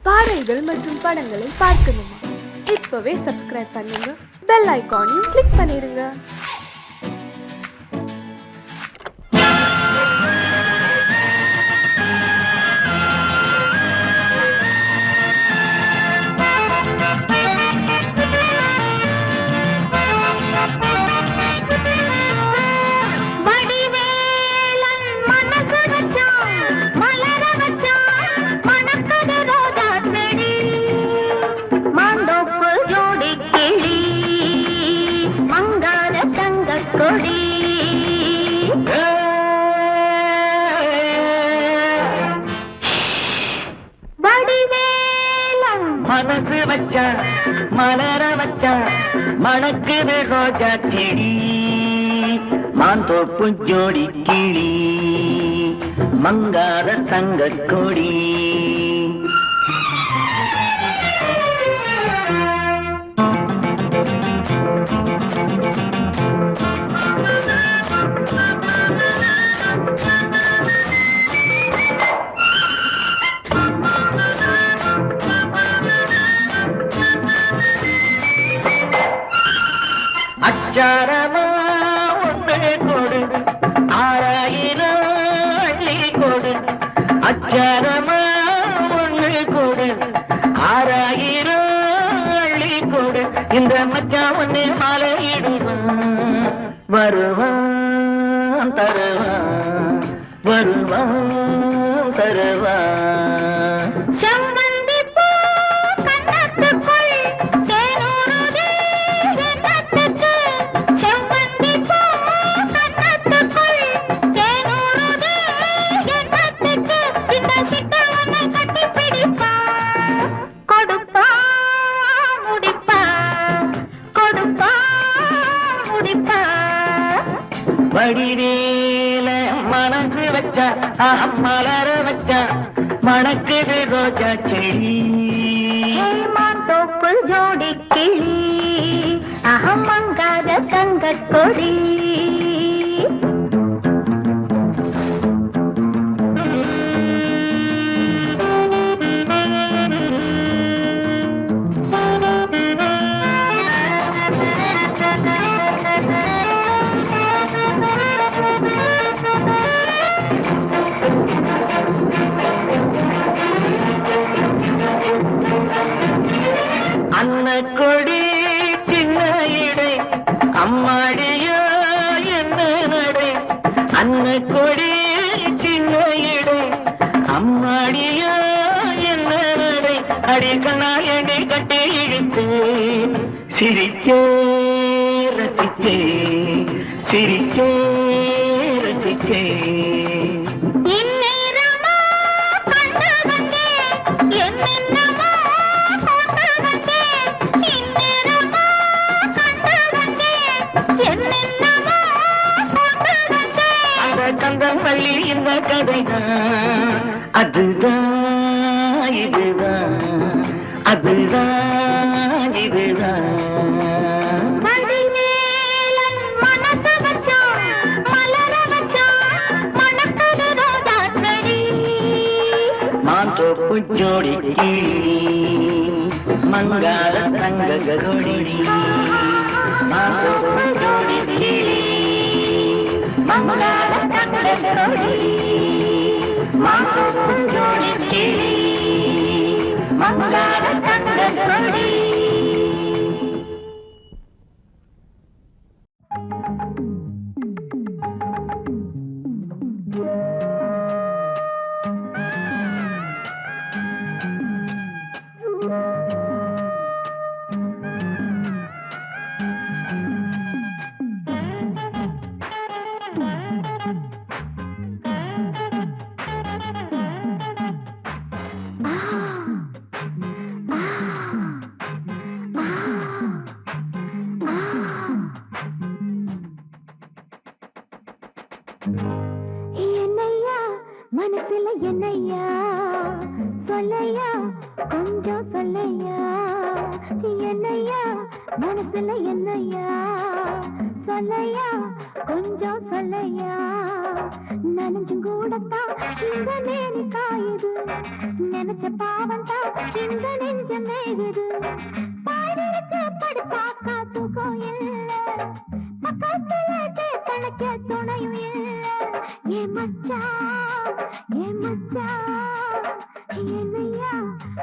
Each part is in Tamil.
பாடல்கள் மற்றும் படங்களை பார்க்கணுமா? இப்பவே சப்ஸ்கிரைப் பண்ணுங்க, பெல் ஐகானையும் கிளிக் பண்ணிருங்க. மனசு வச்சா மலர வச்சா மணக்குது ரோஜா செடி, மாந்தோப்பு ஜோடி கிளி மங்காத தங்க கொடி. அச்சாரமா ஒன்று கொடு, ஆராயிரம் அள்ளி கொடு. அச்சாரமா ஒன்று கொடு, ஆராயிரம் அள்ளி கொடு. இந்த மச்சான் ஒன்னே மாலையிடுவான், வருவான் தருவான், வருவான் தருவான். செம்பந்தி பூ கண்ணத்துக்குள் தேனூறுதே எண்ணத்துக்கு, செம்பந்தி பூ கண்ணத்துக்குள் தேனூறுதே எண்ணத்துக்கு. இந்த சிட்ட உன்னை கட்டி பிடிப்பா, கொடுப்பா முடிப்பா, கொடுப்பா முடிப்பா. வடிவேல மனசு வச்சா மலர வச்சா மணக்குது ரோஜா செடி, மாந்தோப்பு ஜோடி கிளி அகம் மங்காத தங்க கொடி. அன்ன கொடி சின்ன இடை அம்மாடியோ என்ன நடை. அன்ன கொடி சின்ன இடை அம்மாடியோ என்ன நடை. அடிக்கணாயடி கட்டி இழுத்து சிரிச்சே ரசிச்சே, சிரிச்சே ரசிச்சே. இந்நேரமா கண்டு வந்தே என்னென்னமோ கொண்டு வந்தே, இந்நேரமா கண்டு வந்தே என்னென்னமோ கொண்டு வந்தே. அந்த கந்தம் பள்ளி இந்த கதைதான், அதுதான் இதுதான், அதுதான் இதுதான். வடிவேலன் மனசு வச்சான் மலர வச்சான் மணக்குது ரோஜா செடி, மாந்தோப்பு ஜோடி கிளி மங்காத தங்க கொடி. மாந்தோப்பு ஜோடி கிளி மங்காத தங்க கொடி, மாந்தோப்பு ஜோடி கிளி மங்காத தங்க கொடி. என்னையா மனசுல என்னையா சொல்லையா, கொஞ்சம் சொல்லையா. என்னையா மனசுல என்னையா சொல்லையா, கொஞ்சம் சொல்லையா. நான் நனைஞ்சும் கூடத்தான் இந்த மேனி காயுது நினைச்ச பாவம் தான் இந்த நெஞ்ச மேயுது பாடிருக்கு படுத்தாக்கா தூக்கம் இல்ல பக்கத்துல கணக்க துணையும் இல்ல ஏன் மச்சான் என்னையா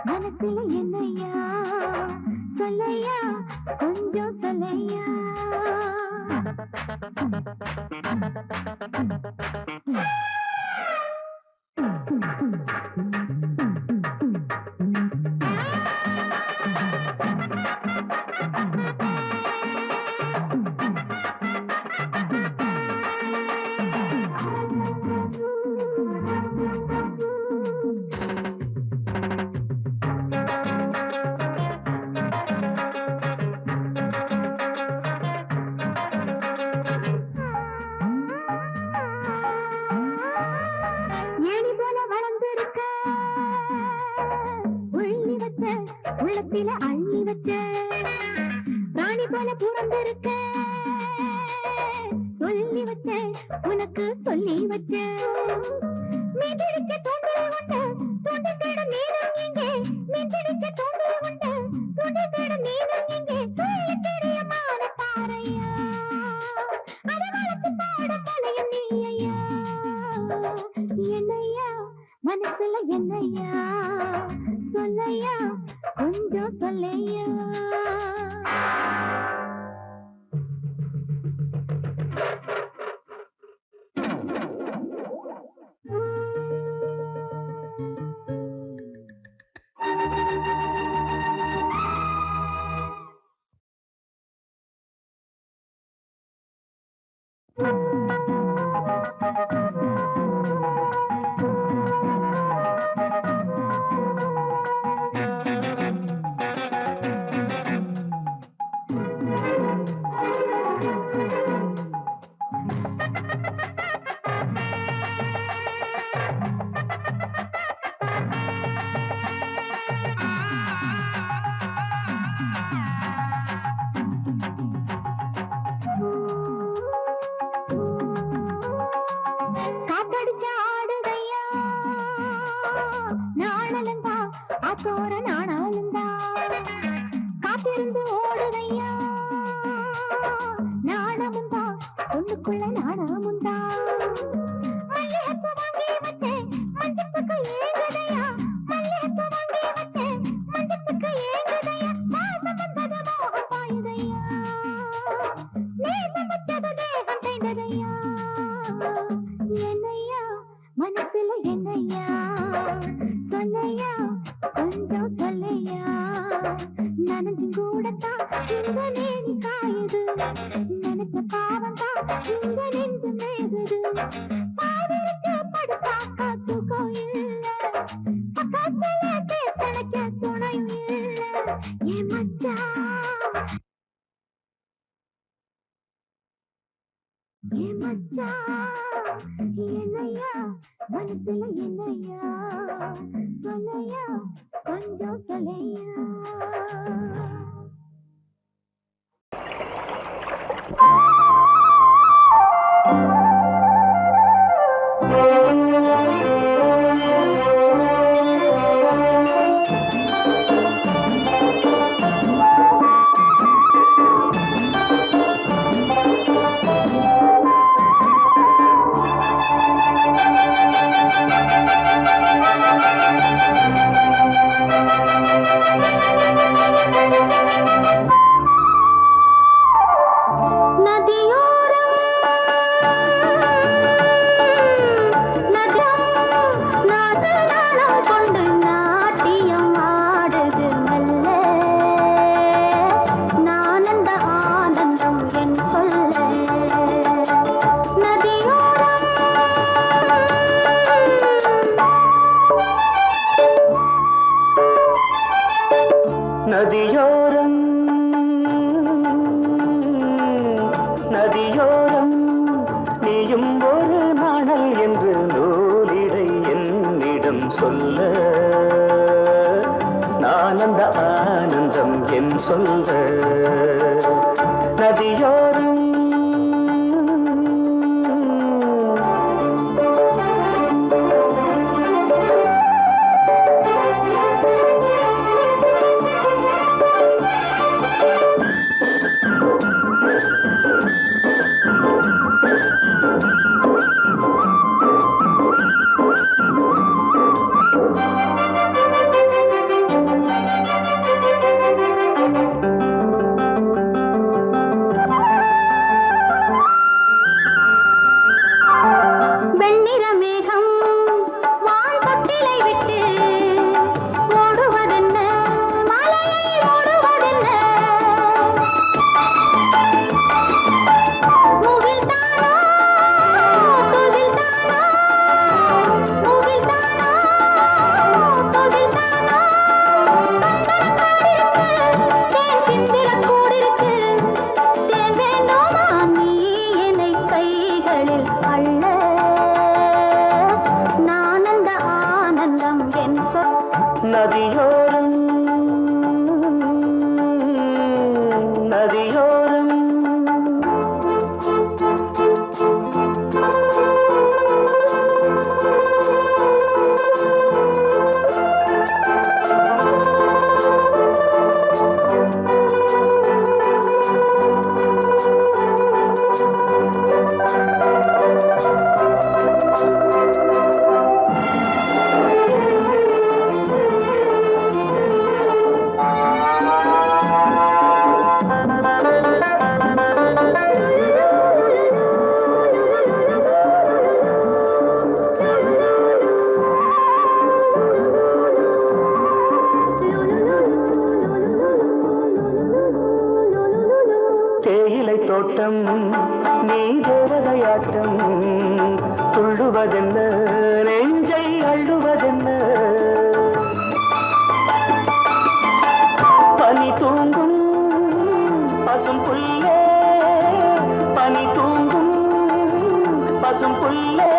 மனசுல என்னையா சொல்லையா கொஞ்சம் சொல்லையா ஏணி போல வளர்ந்திருக்க உள்ளி வச்ச உள்ளத்தில அள்ளி வச்ச ராணி போல பிறந்திருக்க சொல்லி வச்ச உனக்கு சொல்லி வச்ச மீதிருக்க தோண்டில் உண்டு தோண்டி தேட நீரும் இங்கே மீதிருக்க தோண்டில் உண்டு தோண்டி தேட நீரும் இங்கே சொல்லி தெரியமான பாறையா அதை வளர்த்து பாட தலையும் நீயா என்னையா மனசுல என்னையா சொல்லையா கொஞ்சம் சொல்லையா காத்தடிச்ச ஆடுதையா நாணலந்தா ஆத்தோர நாணாலந்தா காத்திருந்து ஓடுதையா நாணமுந்தா ஒண்ணுக்குள்ள நாணமுந்தா மல்லிகைப்பூ வாங்கி வச்சேன் மஞ்சத்துக்கு ஏங்குதையா மல்லிகைப்பூ வாங்கி வச்சேன் மஞ்சத்துக்கு ஏங்குதையா மாசம் வந்தது மோகம் பாயுதையா நேசம் வச்சது தேகம் செய்ததையா என்னையா மனசுல என்னையா சொல்லையா கொஞ்சம் சொல்லையா நனைஞ்சு கூடத்தான் இந்த நேரி காயுது நினைச்ச பாவம் தான் இந்த நெஞ்சு மேகுது பாதிருக்கு படுத்தாக்கா தூக்கம் இல்ல பக்கத்துல கணக்க துணையும் இல்ல ஏன் மச்சான் என்னையா மனசுல என்னையா சொல்லையா கொஞ்சம் சொல்லையா நதியோரம் நதியோரம் நீயும் ஒரு நாணல் என்று நூலிடை என்னிடம் சொல்ல நான் அந்த ஆனந்தம் என் சொல்ல நதியோரம் நோட்டம் நீ தேவதையாட்டம் துள்ளுவதென்ன நெஞ்சை அள்ளுவதென்ன பனி தூங்கும் பசும் புல்லே பனி தூங்கும் பசும் புல்லே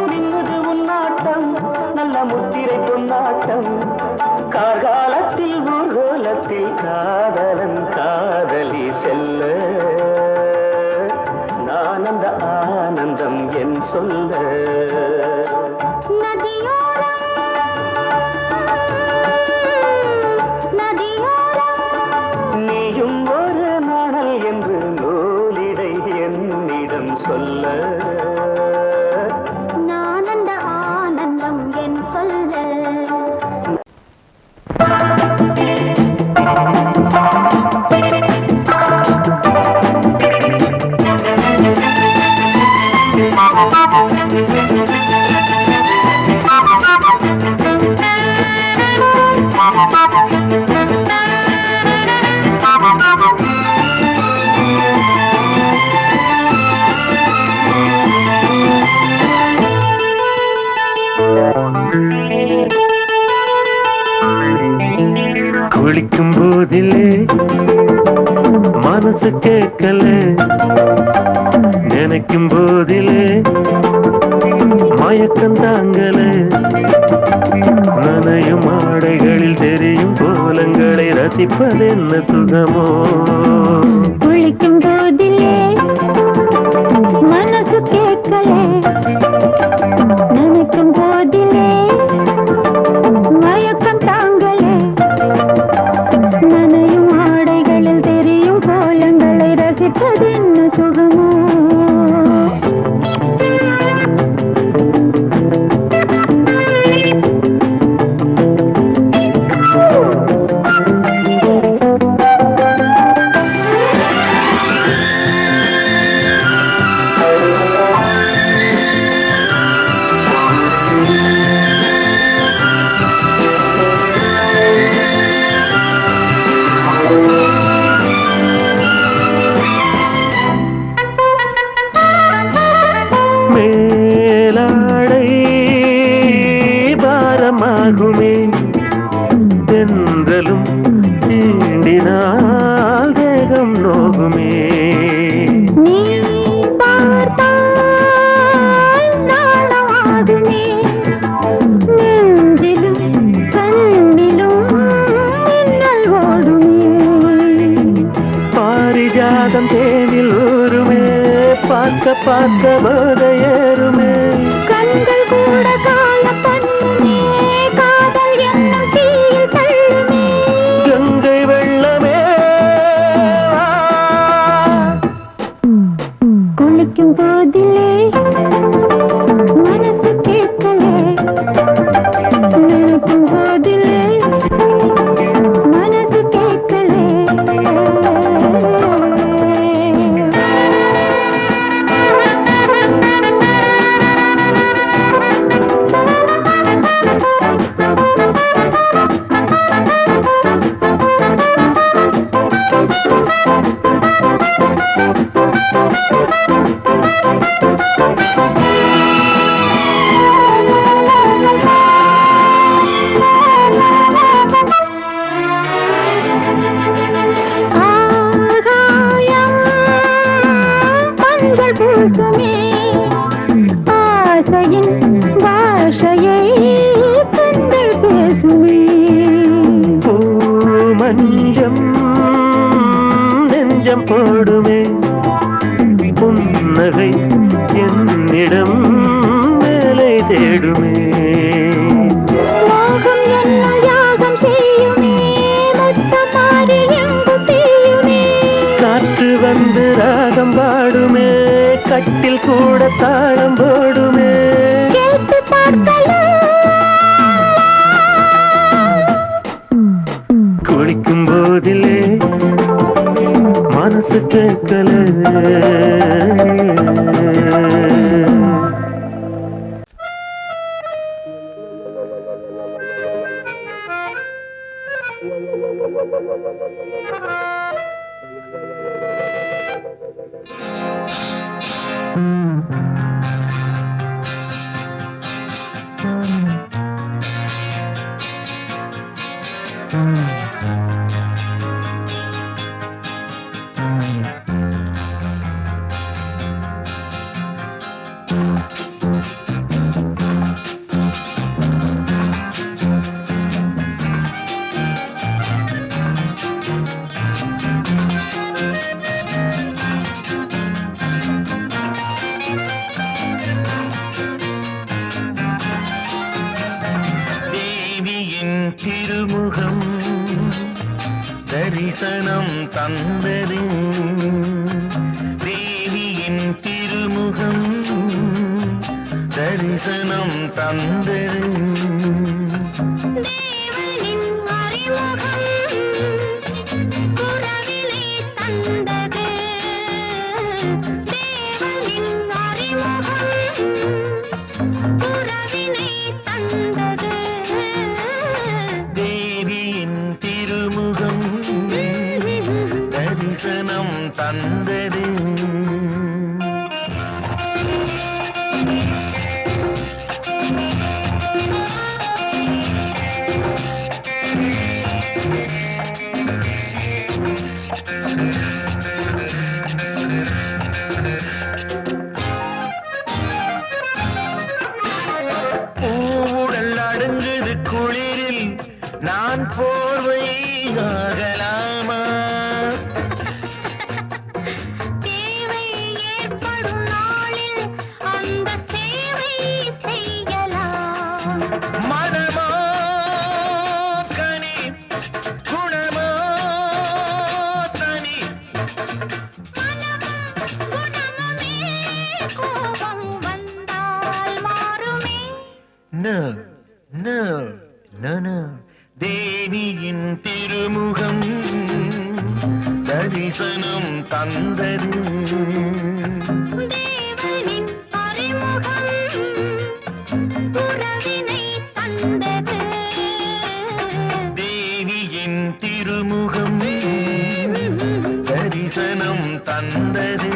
நின்னுது உன்னாட்டம் நல்ல முத்திரை பொன்னாட்டம் காகாலத்தில் ஊர்வலத்தில் காதலன் காதலி செல்ல நான் அந்த ஆனந்தம் என் சொல்ல நீயும் ஒரு நாணல் என்று நூலிடை என்னிடம் சொல்ல நான் அந்த ஆனந்தம் என் சொல்ல குளிக்கும் போதிலே மனசு கேட்கல நினைக்கும் போதிலே மயக்கம் தாங்கல நனையும் ஆடைகளில் தெரியும் கோலங்களை ரசிப்பதென்ன சுகமோ குளிக்கும் போதிலே மனசு கேட்கல நினைக்கும் போதிலே மயக்கம் தாங்கலே நனையும் ஆடைகளில் தெரியும் கோலங்களை ரசிப்பதென்ன சுகமோ மேலாடை பாரமாகுமே தென்றலும் தீண்டினால் தேகம் நோகுமே நீ பார்த்தால் நாணமாகுமே நெஞ்சிலும் கண்ணிலும் மின்னல் ஓடுமே பாரிஜாதம் தேனில் ஊருமே பார்க்க பார்க்க போதையேறுமே கண்கள் கூட காண பண்ணுமே காதல் என்னும் தீயில் தள்ளுமே கங்கை வெள்ளமே குளிக்கும் போதிலே மனசு கேட்கலே நினைக்கும் போதிலே மனசு கேட்கலே ஆகாயம் மஞ்சள் பூசுமே ஆசையின் பாஷையை கண்கள் பேசுமே மஞ்சம் நெஞ்சம் போடுமே புன்னகை என்னிடம் மேலை தேடுமே மோகம் என்னும் யாகம் செய்யுமே முத்தம் மாறி எங்கும் தீயுமே காற்று வந்து ராகம் பாடுமே கட்டில் கூட தாளம் போடுமே கேட்டு பார்க்கலாம் குளிக்கும் போதிலே மனசு கேட்கல திருமுகம் தரிசனம் தந்தது தேவியின் திருமுகம் தரிசனம் தந்தது தேவனின் அறிமுகம் குரவினை தந்தது தேவனின் அறிமுகம் குரவினை தந்தது தேவியின் திருமுகம் தரிசனம் தந்தது பூவுடல் அடங்குது குளிரில் நான் போர்வை ஆகலாமா தேவை ஏற்படும் நாளில் அந்த சேவை செய்யலாம் மனமோ கனி குணமோ தனி குணமுமே கோபம் வந்தால் மாறுமே No, no, no, no. தேவியின் திருமுகம் தரிசனம் தந்தது தேவனின் அறிமுகம் உறவினை தந்தது தேவியின் திருமுகம் தரிசனம் தந்தது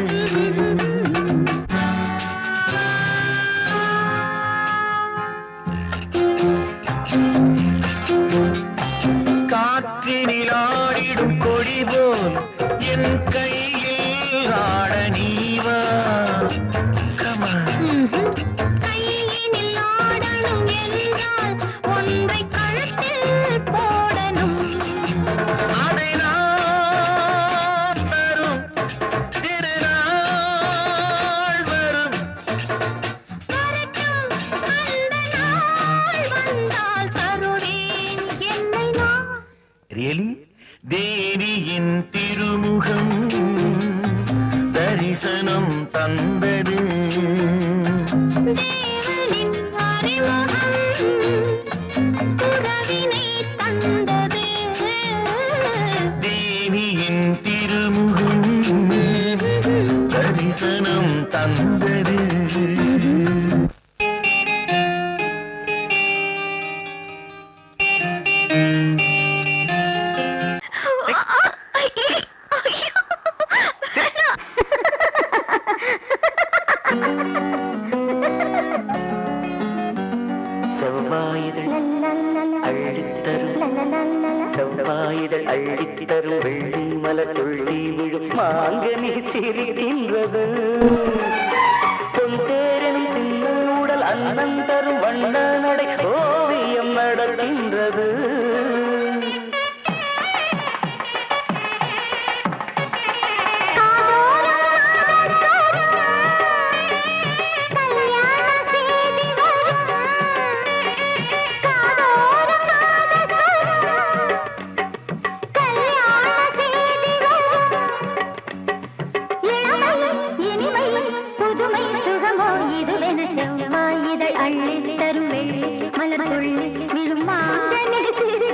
காற்றினில் ஆடிடும் கொடி போல் என் கையில் ஆட நீவா கையினில் ஆடணும் என்றால் ஒன்றை கழுத்தில் போடணும் அதை நான் தரும் திருநாள் வரும் வரட்டும் அந்த நாள் வந்தால் தருவேன் என்னை நான் ரியலி தேவியின் திருமுகம் தரிசனம் தந்தது தேவனின் அறிமுகம் உறவினை தந்தது தேவியின் திருமுகம் தரிசனம் தந்தது செவ்வாயிதழ் அள்ளித்தரும் செவ்வாயிதழ் அள்ளித்தரும் வெள்ளி மலர் துள்ளி விழும் மாங்கனி சிரிக்கின்றது பொந்தேரன் சின்ன உடல் அன்னம் தரும் வண்ண நடை ஓவியம் நடக்கின்றது அள்ளித்தரும் வெள்ளி மலர் துள்ளி விழும் மாங்கனி சிரிக்கின்றது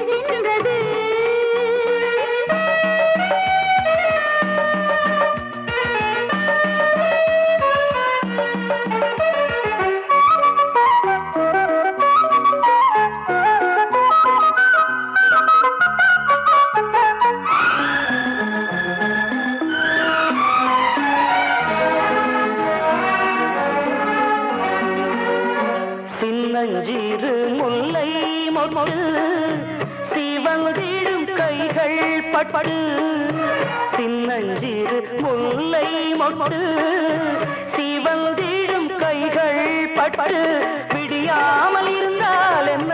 கைகள் பட்டு சின்னஞ்சிறு முல்லை மொட்டு சிவந்திடும் கைகள் பட்டு விடியாமல் இருந்தால் என்ன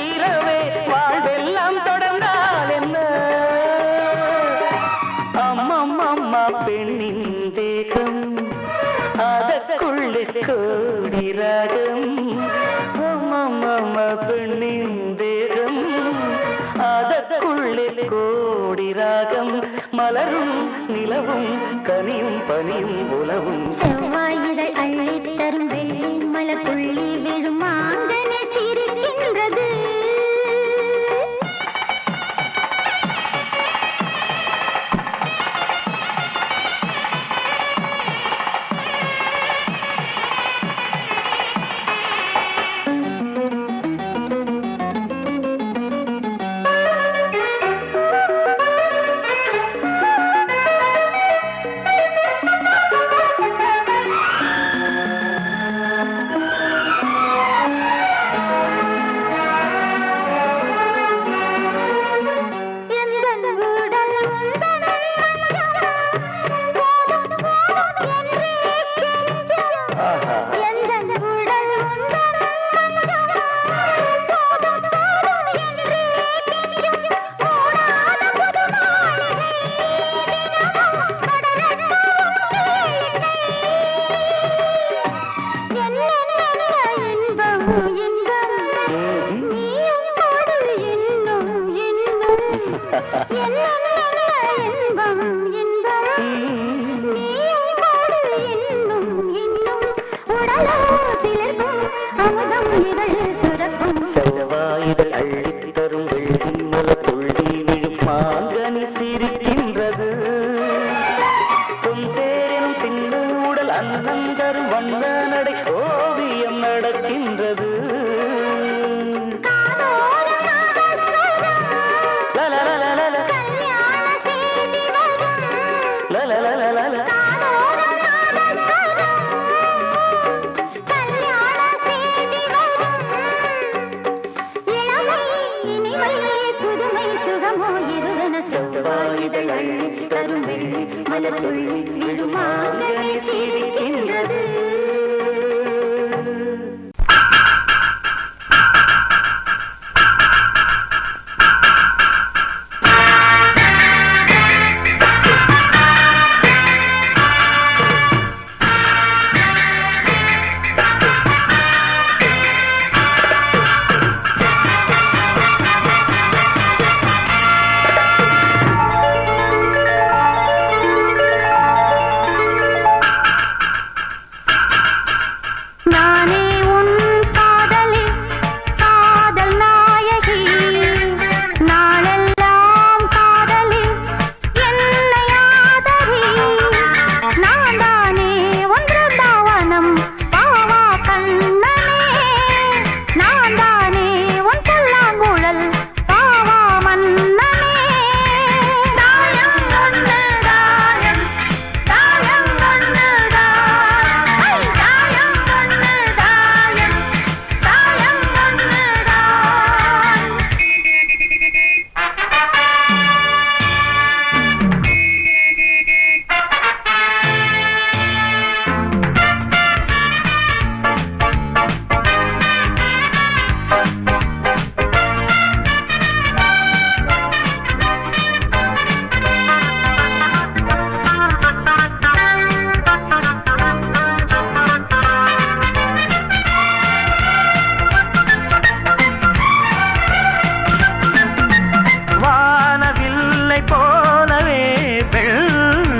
இரவே வாழ்வெல்லாம் தொடர்ந்தால் என்ன அம்மம்மா பெண்ணின் தேகம் அதற்குள்ளே கோடி ராகம் அம்மம்மா பெண்ணின் தேகம் அதற்குள்ளே கோடி ராகம் மலரும் நிலவும் கனியும் பனியும் உலவும் செவ்வாயிடை அள்ளி தரும் வெள்ளி மலர் புள்ளி விழும் மாங்கனி சிரிக்கின்றது செவ்வாயிடை அள்ளி தரும் வெள்ளி மலர் புள்ளி விழும் மாங்கனி சிரிக்கின்றது தேரும் சின்ன உடல் அன்னம் தரும் வண்ண நடை ஓவியம் நடக்கின்றது செவ்வாயிடை அள்ளி தரும் வெள்ளி மலர் புள்ளி விழும் மாங்கனி சிரிக்கின்றது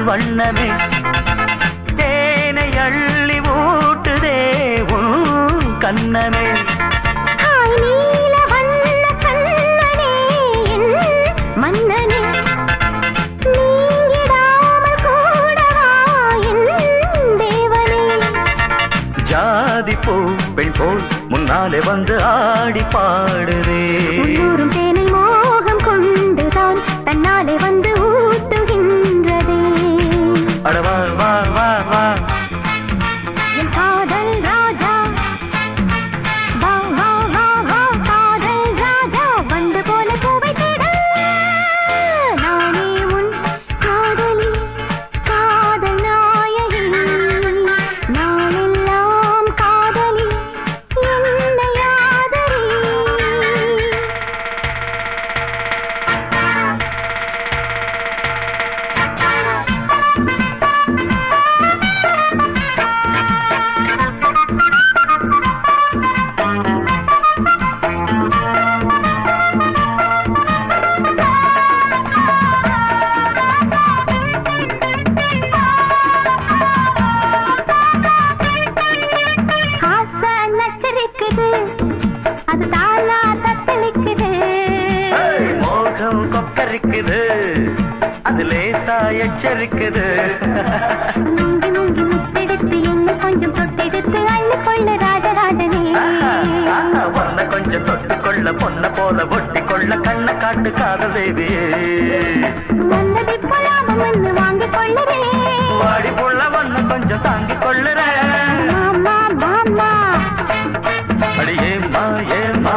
வண்ணமே தேனை அள்ளி ஊட்டுதே உன் கண்ணமே மன்னனே நீங்கிடாமல் கூடவா என் தேவனே ஜாதி பூ பெண் போல் முன்னாலே வந்து ஆடி பாடுதே உள்ளூரும் தேனை மோகம் கொண்டுதான் தன்னாலே வந்து ஊட்டுகின்றதே அடவா வா வா வா என் காதல் ராஜா வா வா வா வா காதல் ராஜா வந்து போல பூவை தேட கரிக்குது அது லேசா எச்சரிக்குது முங்கி முங்கி முத்தெடுத்து என்ன கொஞ்சம் தொட்டெடுத்து அள்ளி கொள்ள ராஜராஜனே பொண்ண கொஞ்சம் தொட்டுக்கொள்ள பொண்ண போல ஒட்டி கொள்ள கண்ண காட்டு காதல் தேவியே நல்லதை போலாமம் என்று வாங்கிக் கொள்ளுறே வாடி புள்ள ஒண்ணு கொஞ்சம் தாங்கிக் கொள்ளுற மாமா மாமா அடி ஏம்மா ஏம்மா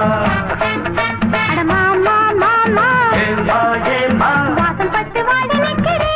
அட மாமா மாமா ஏம்மா ஏம்மா வாசம் பட்டு வாடி நிற்கிறேன்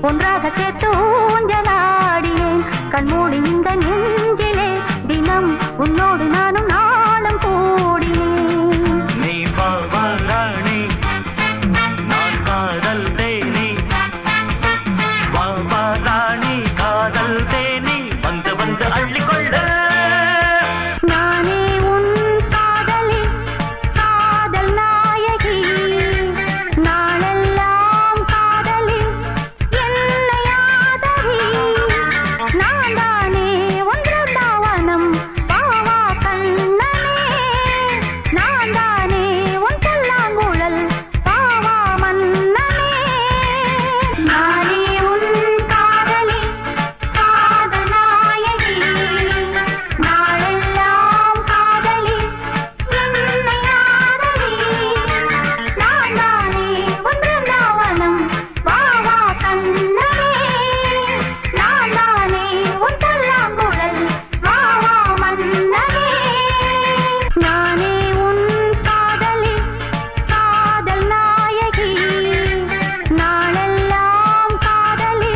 ஒன்றாக சேர்த்து ஊஞ்சலாடியேன் கண்மூடி இந்த நெஞ்சிலே தினம் உன்னோடு நானும் நாளும் கூடினேன் நீ பாவாராணி நான் காதல் தேனி பாவாராணி காதல் தேனி வந்து வந்து அள்ளிக்கொள்ள நானே உன் காதலி காதல் நாயகி நாளெல்லாம் காதலி என்னை ஆதரி நான் தானே ஒன்று தாவனம் பாவா கண்ணனே நான் தானே உன் புல்லாங்குழல் பாவா மன்னனே நானே உன் காதலி காதல் நாயகி நாளெல்லாம் காதலி என்னை ஆதரி நான் தானே ஒன்று தாவனம் பாவா கண்ணனே நான் தானே உன் புல்லாங்குழல் பாவா மன்னனே நானே உன் காதலி காதல் நாயகி நாளெல்லாம் காதலி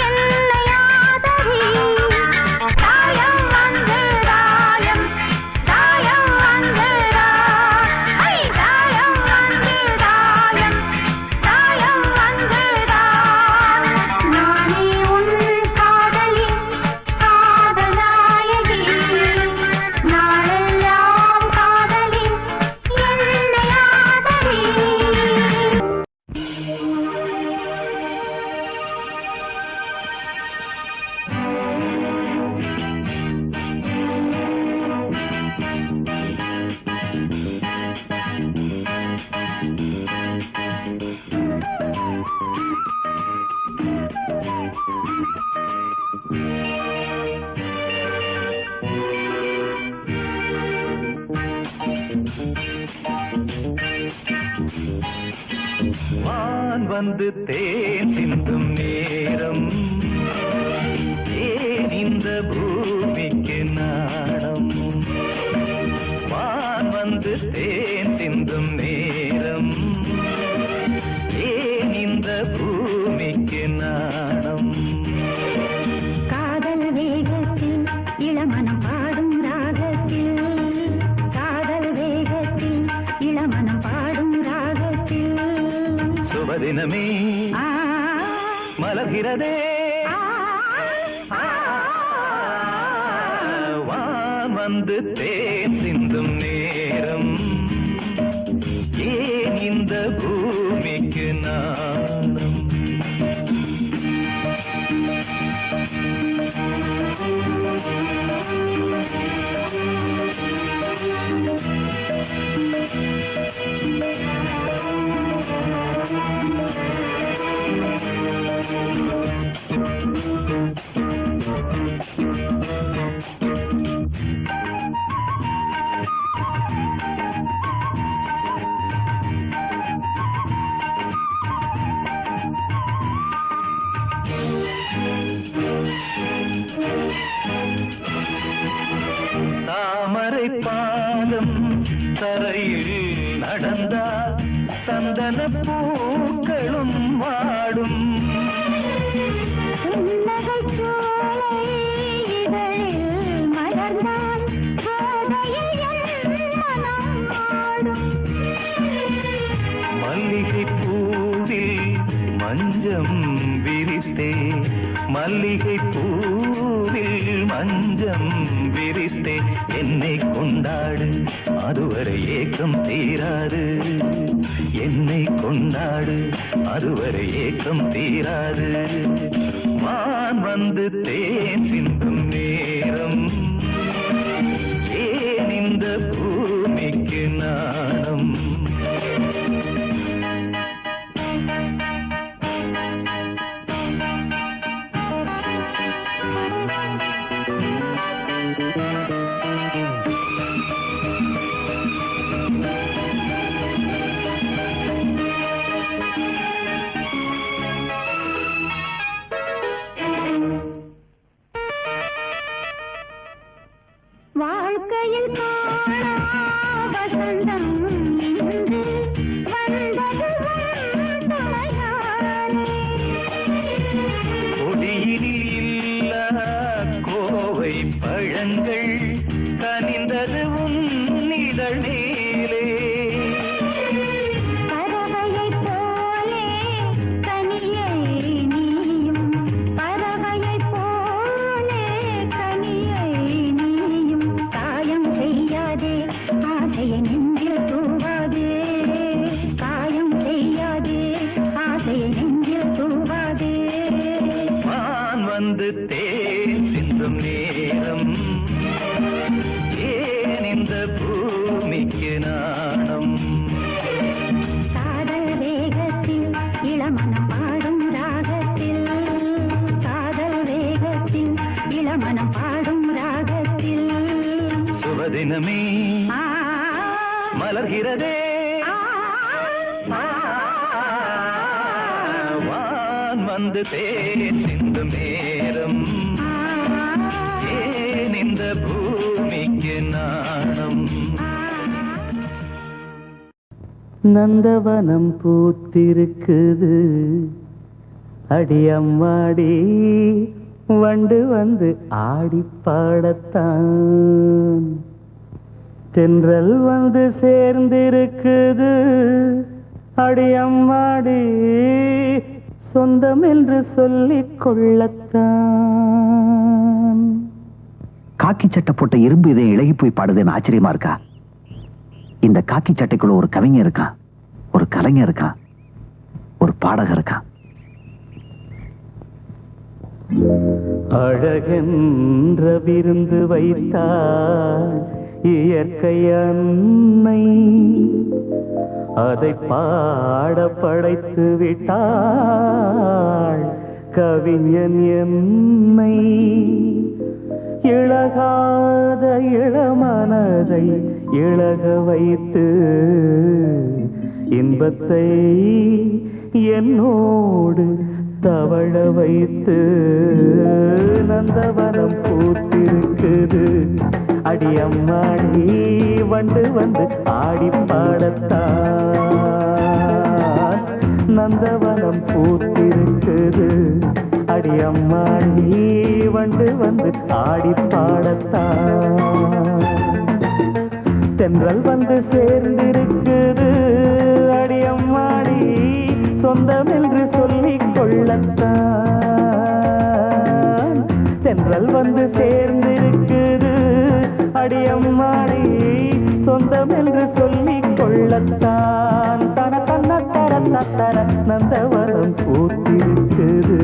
என்னை ஆதரி தாயம் வந்து தாயம் தாயம் வந்து ஐ தாயம் வந்து தாயம் தாயம் வந்து நானே உன் காதலி காதல் நாயகி நாளெல்லாம் காதலி என்னை ஆதரி வான் வந்து தேன் சிந்தும் நேரம் ஏன் இந்த பூமிக்கு நாணம் வான் வந்து தேன் சிந்தும் நேரம் ஏன் இந்த பூமிக்கு நாணம் காதல் வேகத்தில் இளமனம் பாடும் ராகத்தில் காதல் வேகத்தில் இளமனம் பாடும் ராகத்தில் சுபதினமே ஆ மலர்கிறதே வான் வந்து தேன் சிந்தும் நேரம் ஏன் இந்த பூமிக்கு நாணம் மனப்பூக்களும் வாடும். புன்னகைச் சோலை இதழில் மலர்ந்தால் போதையில் என் மனம் ஆடும். மல்லிகை பூவில் மஞ்சம் விரித்தே, மல்லிகை பூவில் மஞ்சம் விரித்தே, என்னை கொண்டாடு அதுவரை ஏக்கம் தீராது. என்னை கொண்டாடு அதுவரை ஏக்கம் தீராது. வான் வந்து தேன் சிந்தும் நேரம், ஏன் இந்த பூமிக்கு நாணம்? வாழ்க்கையில் காணா வசந்தம் இன்று வந்தது உன் துணையாலே. கொடியினில் இல்லா கோவை பழங்கள் கனிந்தது உன் இதழ் மேலே. பறவையைப் போலே கனியை நீயும், பறவையைப் போலே கனியை நீயும். காயம் செய்யாதே ஆசையை நெஞ்சில் தூவாதே, காயம் செய்யாதே ஆசையை நெஞ்சில் தூவாதே. வான் வந்து தேன் சிந்தும் நேரம், ஏன் இந்த பூமிக்கு நாணம்? காதல் வேகத்தில் இளமனம் பாடும் ராகத்தில், காதல் வேகத்தில் இளமனம் பாடும் ராகத்தில். சுபதினமே ஆ, மலர்கிறதே, ஆ, ஆ, வான் வந்து தேன் சிந்தும் நேரம், ஏன் இந்த பூமிக்கு நாணம்? நந்தவனம் பூத்திருக்குது அடியம்மாடி, வண்டு வந்து ஆடி பாடத்தான். தென்றல் வந்து சேர்ந்திருக்குது அடியம்மாடி, சொந்தம் என்று சொல்லிக் கொள்ளத்தான். காக்கி சட்டை போட்ட இரும்பு இதை இழகி போய் பாடுதுன்னு ஆச்சரியமா இருக்கா? இந்த காக்கி சட்டைக்குள்ள ஒரு கவிஞர் இருக்கான், ஒரு கலைஞர் இருக்கான், ஒரு பாடகர் இருக்கான். அழகென்ற விருந்து வைத்தாள் இயற்கை அன்னை, அதை பாட படைத்து விட்டாள் கவிஞன் என்னை. இழகாத இளமனதை இழக வைத்து இன்பத்தை என்னோடு தவழ வைத்து. நந்தவனம் பூத்திருக்குது அடியம்மாடி, வண்டு வந்து ஆடி பாடத்தான். நந்தவனம் பூத்திருக்குது அடியம்மாடி, வண்டு வந்து ஆடி பாடத்தான். தென்றல் வந்து சேர்ந்திருக்குது அடியம்மாடி, சொந்தம் என்று சொல்லிக் கொள்ளத்தான். தென்றல் வந்து சேர்ந்திருக்குது அடியம்மாடி, சொந்தம் என்று சொல்லிக் கொள்ளத்தான். தன தன்ன தர தர நந்தவனம் பூத்திருக்குது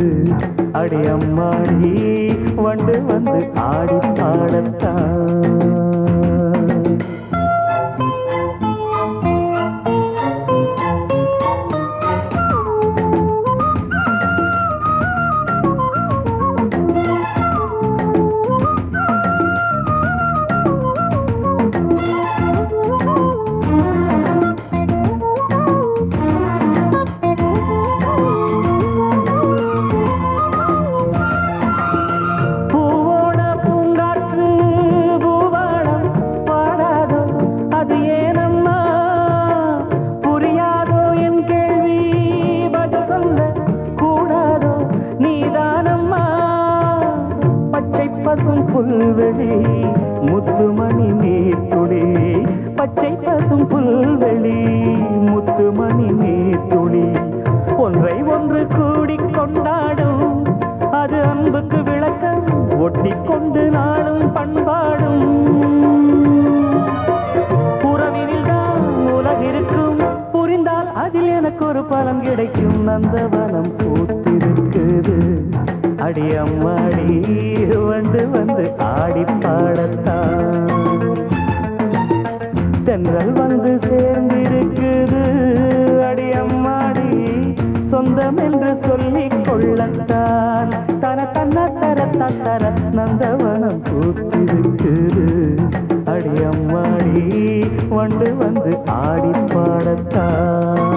அடியம்மாடி, வண்டு வந்து ஆடி பாடத்தான். பூவோட பூங்காற்று பூவாட புல்வெளி முத்துமணி நீர்த்துளி பச்சை பசும் புல்வெளி முத்துமணி நீர்த்துளி ஒன்றை ஒன்று கூடிக் கொண்டாடும் அது அன்புக்கு விளக்கம் ஒட்டிக்கொண்டு நாளும் பண்பாடும் உறவினில் தான் உலகிருக்கும் புரிந்தால் அதில் எனக்கு ஒரு பலன் கிடைக்கும் நந்தவனம் பூத்திருக்குது அடி அம்மாடி வந்து வந்து ஆடி பாடத்தான் தென்றல் வந்து சேர்ந்திருக்குது அடி அம்மாடி சொந்தம் என்று சொல்லிக் கொள்ளத்தான் தர தன்ன தர தர நந்தவனம் பூத்திருக்குது அடி அம்மாடி வந்து வந்து ஆடி பாடத்தான்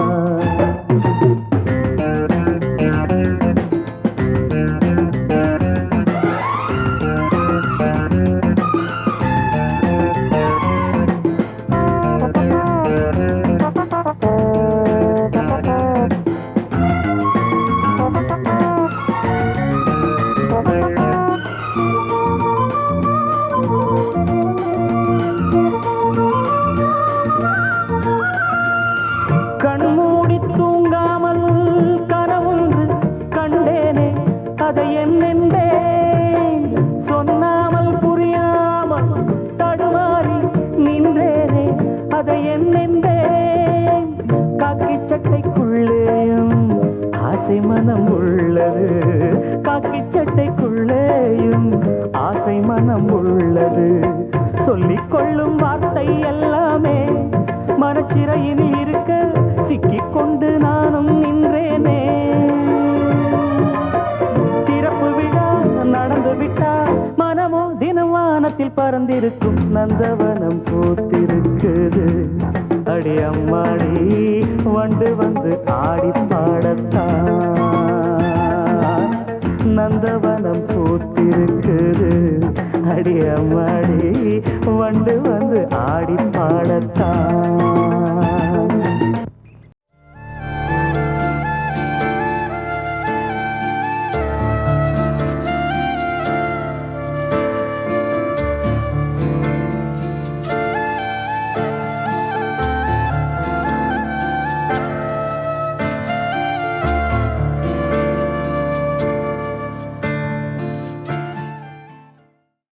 மனம் உள்ளது காக்கி சட்டைக்குள்ளேயும் ஆசை மனம் உள்ளது சொல்லிக் கொள்ளும் வார்த்தை எல்லாமே மனச்சிறையினில் இருக்க சிக்கிக் கொண்டு நானும் நின்றேனே திறப்பு விழா நடந்து விட்டால் மனமோ தினம் வானத்தில் பறந்திருக்கும் நந்தவனம் பூத்திருக்குது அடி அம்மாடி வந்து வந்து ஆடி பாடத்தான் நந்தவனம் பூத்திருக்குது அடி அம்மாடி வந்து வந்து ஆடி பாடத்தான்